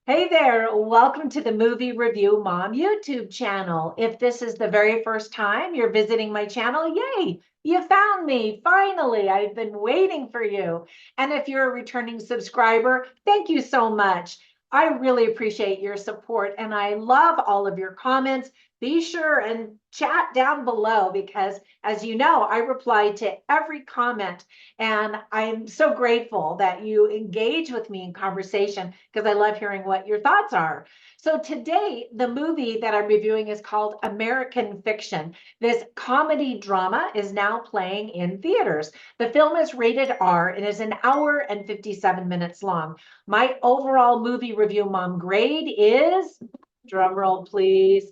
Hey there, welcome to the Movie Review Mom YouTube channel. If this is the very first time you're visiting my channel, yay, you found me, finally. I've been waiting for you. And if you're a returning subscriber, thank you so much. I really appreciate your support and I love all of your comments. Be sure and chat down below because, as you know, I reply to every comment. And I'm so grateful that you engage with me in conversation because I love hearing what your thoughts are. So today, the movie that I'm reviewing is called American Fiction. This comedy drama is now playing in theaters. The film is rated R and is an hour and 57 minutes long. My overall movie review mom grade is, drumroll please,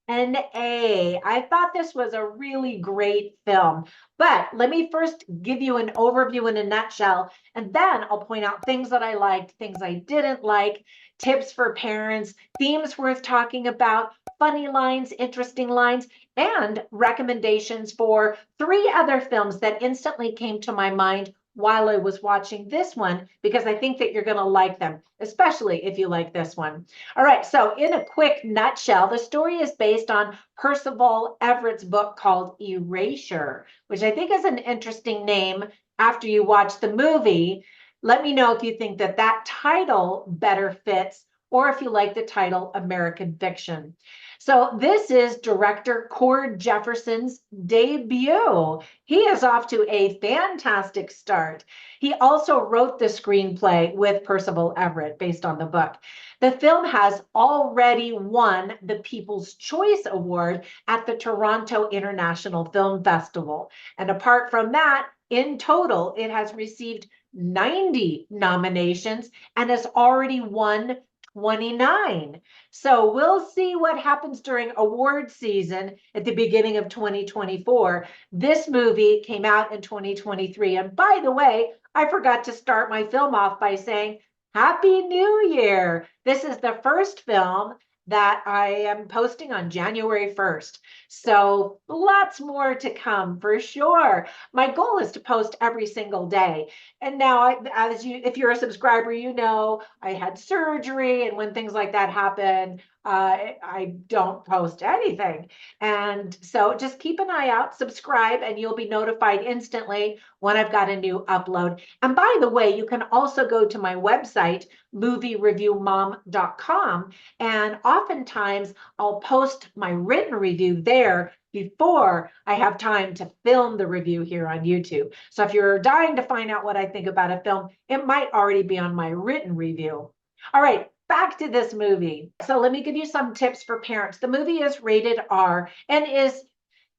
an A. I thought this was a really great film. But let me first give you an overview in a nutshell, and then I'll point out things that I liked, things I didn't like, tips for parents, themes worth talking about, funny lines, interesting lines, and recommendations for three other films that instantly came to my mind while I was watching this one, because I think that you're going to like them, especially if you like this one. All right, so in a quick nutshell, the story is based on Percival Everett's book called Erasure, which I think is an interesting name after you watch the movie. Let me know if you think that that title better fits or if you like the title American Fiction. So this is director Cord Jefferson's debut. He is off to a fantastic start. He also wrote the screenplay with Percival Everett based on the book. The film has already won the People's Choice Award at the Toronto International Film Festival. And apart from that, in total, it has received 90 nominations and has already won 29. So we'll see what happens during award season at the beginning of 2024. This movie came out in 2023. And by the way, I forgot to start my film off by saying, Happy New Year. This is the first film that I am posting on January 1st. So lots more to come for sure. My goal is to post every single day. And now, if you're a subscriber, you know I had surgery, and when things like that happen, I don't post anything. And so just keep an eye out, subscribe, and you'll be notified instantly when I've got a new upload. And by the way, you can also go to my website, moviereviewmom.com, and oftentimes I'll post my written review there before I have time to film the review here on YouTube. So if you're dying to find out what I think about a film, it might already be on my written review. All right, back to this movie. So let me give you some tips for parents. The movie is rated R and is,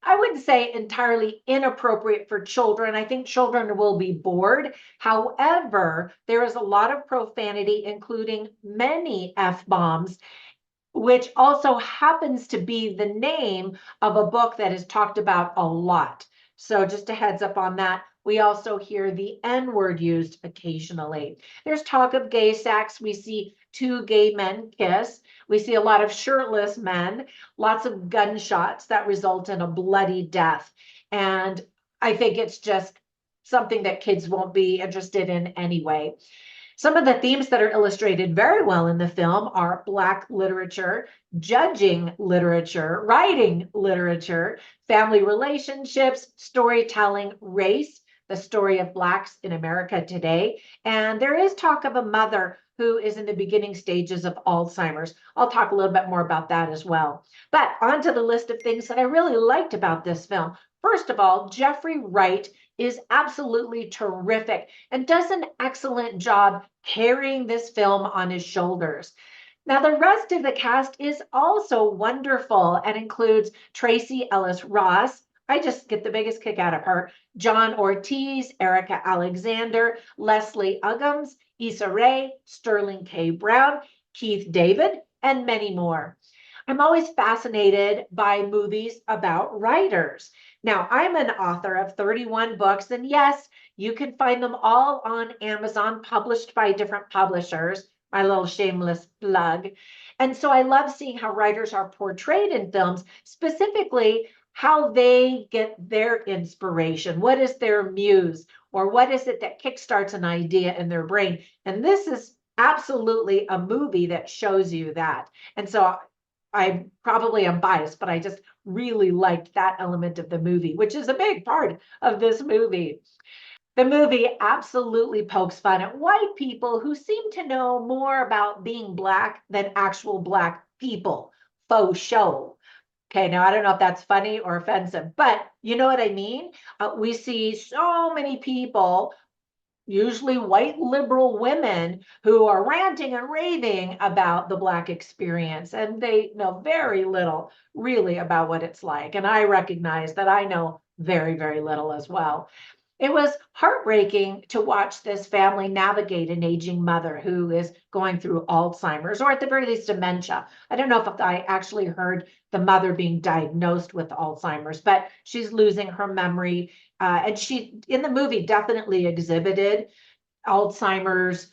I wouldn't say entirely inappropriate for children. I think children will be bored. However, there is a lot of profanity, including many F-bombs, which also happens to be the name of a book that is talked about a lot. So just a heads up on that. We also hear the N-word used occasionally. There's talk of gay sex. We see two gay men kiss. We see a lot of shirtless men, lots of gunshots that result in a bloody death. And I think it's just something that kids won't be interested in anyway. Some of the themes that are illustrated very well in the film are Black literature, judging literature, writing literature, family relationships, storytelling, race, the story of Blacks in America today. And there is talk of a mother who is in the beginning stages of Alzheimer's. I'll talk a little bit more about that as well. But on to the list of things that I really liked about this film. First of all, Jeffrey Wright is absolutely terrific and does an excellent job carrying this film on his shoulders. Now, the rest of the cast is also wonderful and includes Tracy Ellis Ross. I just get the biggest kick out of her. John Ortiz, Erica Alexander, Leslie Uggams, Issa Rae, Sterling K. Brown, Keith David, and many more. I'm always fascinated by movies about writers. Now, I'm an author of 31 books, and yes, you can find them all on Amazon, published by different publishers, my little shameless plug. And so I love seeing how writers are portrayed in films, specifically how they get their inspiration. What is their muse, or what is it that kickstarts an idea in their brain? And this is absolutely a movie that shows you that. And so I probably am biased, but I just really liked that element of the movie, which is a big part of this movie. The movie absolutely pokes fun at white people who seem to know more about being Black than actual Black people. Faux show. Okay, now I don't know if that's funny or offensive, but you know what I mean? We see so many people, usually white liberal women, who are ranting and raving about the Black experience, and they know very little really about what it's like. And I recognize that I know very, very little as well. It was heartbreaking to watch this family navigate an aging mother who is going through Alzheimer's, or at the very least dementia. I don't know if I actually heard the mother being diagnosed with Alzheimer's, but she's losing her memory. And she, in the movie, definitely exhibited Alzheimer's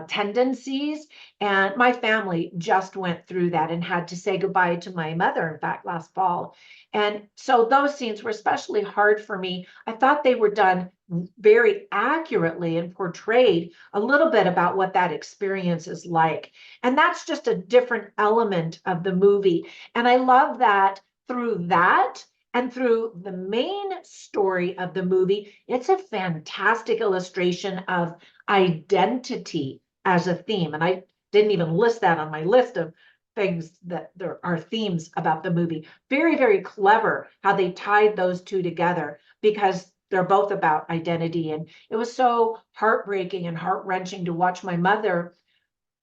tendencies. And my family just went through that and had to say goodbye to my mother, in fact, last fall. And so those scenes were especially hard for me. I thought they were done very accurately and portrayed a little bit about what that experience is like. And that's just a different element of the movie. And I love that through that and through the main story of the movie, it's a fantastic illustration of identity as a theme. And I didn't even list that on my list of things that there are themes about the movie. Very, very clever how they tied those two together, because they're both about identity. And it was so heartbreaking and heart-wrenching to watch my mother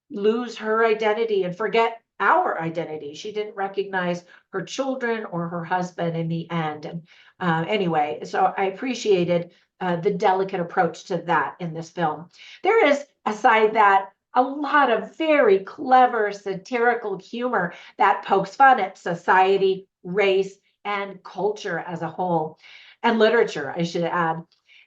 lose her identity and forget our identity. She didn't recognize her children or her husband in the end. And anyway, so I appreciated the delicate approach to that in this film. There is, aside that, a lot of very clever satirical humor that pokes fun at society, race, and culture as a whole, and literature, I should add.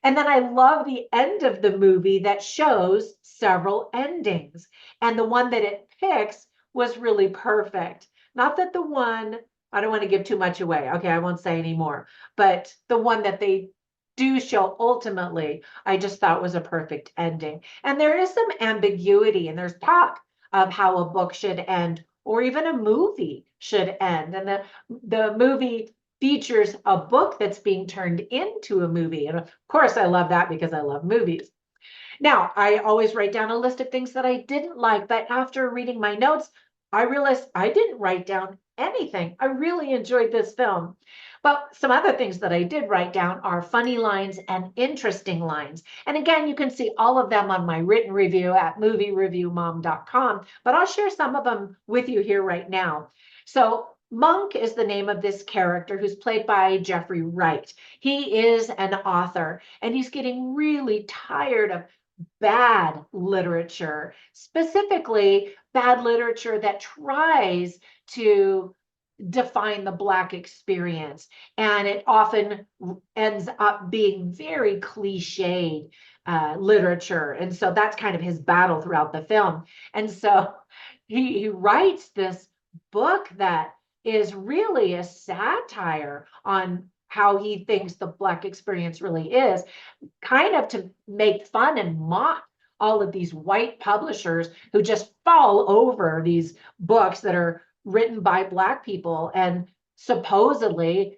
And then I love the end of the movie that shows several endings. And the one that it picks was really perfect. Not that the one, I don't want to give too much away. Okay, I won't say any more. But the one that they do show ultimately, I just thought was a perfect ending. And there is some ambiguity, and there's talk of how a book should end, or even a movie should end. And the movie features a book that's being turned into a movie. And of course, I love that because I love movies. Now, I always write down a list of things that I didn't like, but after reading my notes, I realized I didn't write down anything. I really enjoyed this film. But some other things that I did write down are funny lines and interesting lines. And again, you can see all of them on my written review at moviereviewmom.com, but I'll share some of them with you here right now. So Monk is the name of this character, who's played by Jeffrey Wright. He is an author, and he's getting really tired of bad literature, specifically bad literature that tries to define the Black experience. And it often ends up being very cliched literature. And so that's kind of his battle throughout the film. And so he writes this book that is really a satire on how he thinks the Black experience really is, kind of to make fun and mock all of these white publishers who just fall over these books that are written by Black people and supposedly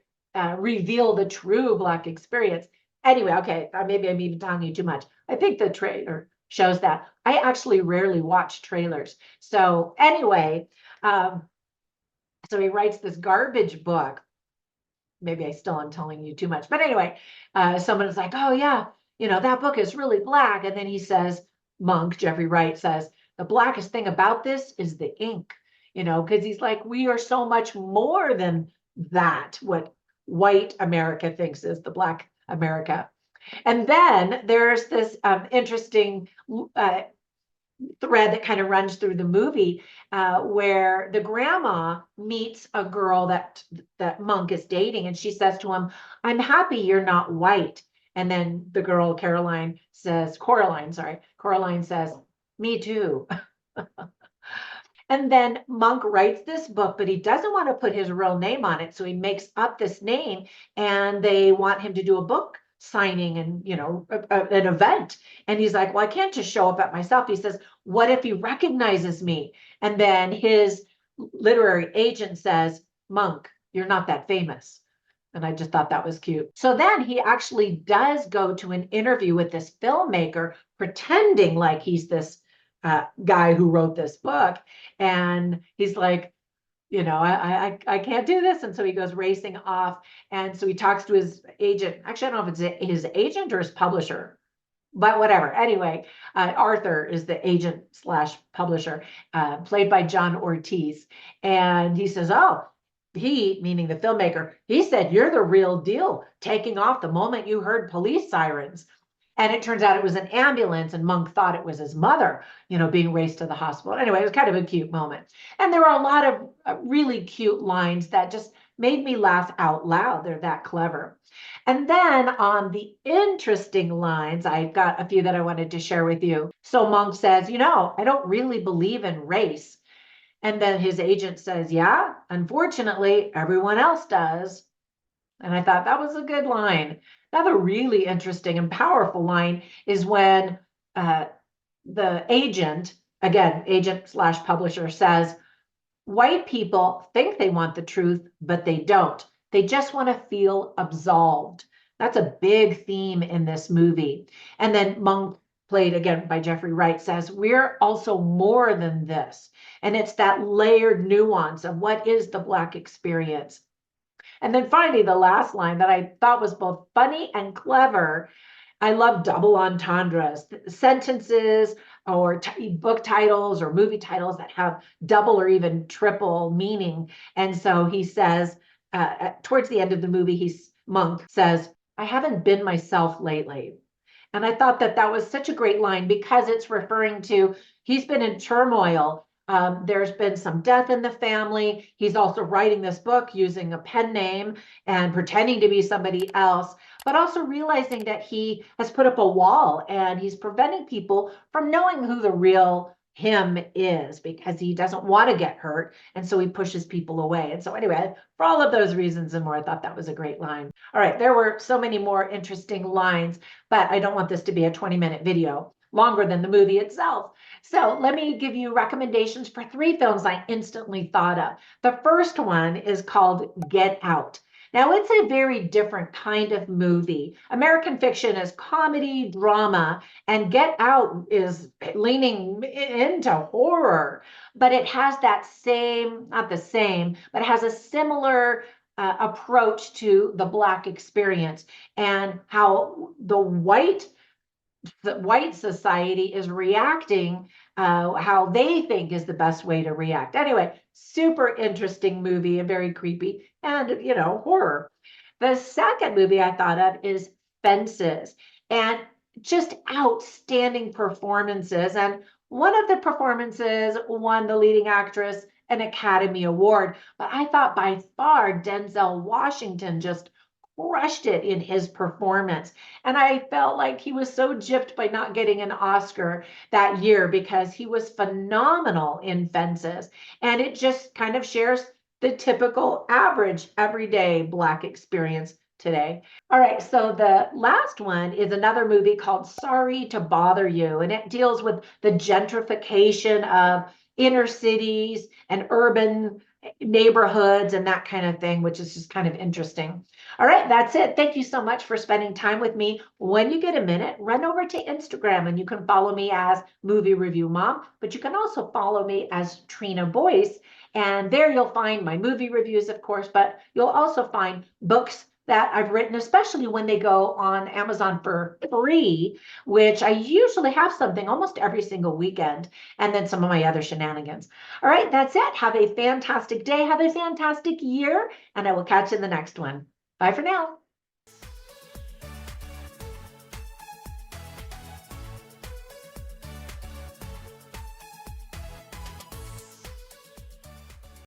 reveal the true Black experience. Anyway, okay, maybe I'm even telling you too much. I think the trailer shows that. I actually rarely watch trailers. So anyway, so he writes this garbage book. Maybe I still am telling you too much. But anyway, someone is like, oh, yeah, that book is really Black. And then he says, Monk, Jeffrey Wright says, the blackest thing about this is the ink, because he's like, we are so much more than that, what white America thinks is the Black America. And then there's this interesting thread that kind of runs through the movie, where the grandma meets a girl that Monk is dating, and she says to him, I'm happy you're not white. And then the girl, Coraline says, me too. And then Monk writes this book, but he doesn't want to put his real name on it. So he makes up this name, and they want him to do a book signing and, an event. And he's like, well, I can't just show up at myself. He says, what if he recognizes me? And then his literary agent says, Monk, you're not that famous. And I just thought that was cute. So then he actually does go to an interview with this filmmaker, pretending like he's this guy who wrote this book. And he's like, I can't do this. And so he goes racing off. And so he talks to his agent. Actually, I don't know if it's his agent or his publisher, but whatever. Anyway, Arthur is the agent slash publisher, played by John Ortiz. And he says, oh, he, meaning the filmmaker, he said, you're the real deal, taking off the moment you heard police sirens. And it turns out it was an ambulance, and Monk thought it was his mother, being raced to the hospital. Anyway, it was kind of a cute moment. And there were a lot of really cute lines that just made me laugh out loud. They're that clever. And then on the interesting lines, I've got a few that I wanted to share with you. So Monk says, I don't really believe in race. And then his agent says, yeah, unfortunately, everyone else does. And I thought that was a good line. Another really interesting and powerful line is when the agent, again, agent slash publisher, says, white people think they want the truth, but they don't. They just want to feel absolved. That's a big theme in this movie. And then Monk, played again by Jeffrey Wright, says, we're also more than this. And it's that layered nuance of what is the Black experience. And then finally, the last line that I thought was both funny and clever. I love double entendres, sentences or book titles or movie titles that have double or even triple meaning. And so he says, towards the end of the movie, Monk says, I haven't been myself lately. And I thought that that was such a great line because it's referring to, he's been in turmoil. There's been some death in the family. He's also writing this book using a pen name and pretending to be somebody else, but also realizing that he has put up a wall and he's preventing people from knowing who the real him is because he doesn't want to get hurt. And so he pushes people away. And so anyway, for all of those reasons and more, I thought that was a great line. All right, there were so many more interesting lines, but I don't want this to be a 20-minute video, longer than the movie itself. So let me give you recommendations for 3 films I instantly thought of. The first one is called Get Out. Now, it's a very different kind of movie. American Fiction is comedy, drama, and Get Out is leaning into horror. But it has that same, not the same, but it has a similar approach to the Black experience and how the white society is reacting, how they think is the best way to react. Anyway, super interesting movie and very creepy and, horror. The second movie I thought of is Fences, and just outstanding performances. And one of the performances won the leading actress an Academy Award, but I thought by far Denzel Washington just crushed it in his performance. And I felt like he was so gypped by not getting an Oscar that year because he was phenomenal in Fences. And it just kind of shares the typical average everyday Black experience today. All right, so the last one is another movie called Sorry to Bother You, and it deals with the gentrification of inner cities and urban neighborhoods and that kind of thing, which is just kind of interesting. All right, that's it. Thank you so much for spending time with me. When you get a minute, run over to Instagram and you can follow me as Movie Review Mom, but you can also follow me as Trina Boice. And there you'll find my movie reviews, of course, but you'll also find books that I've written, especially when they go on Amazon for free, which I usually have something almost every single weekend, and then some of my other shenanigans. All right, that's it. Have a fantastic day. Have a fantastic year, and I will catch you in the next one. Bye for now.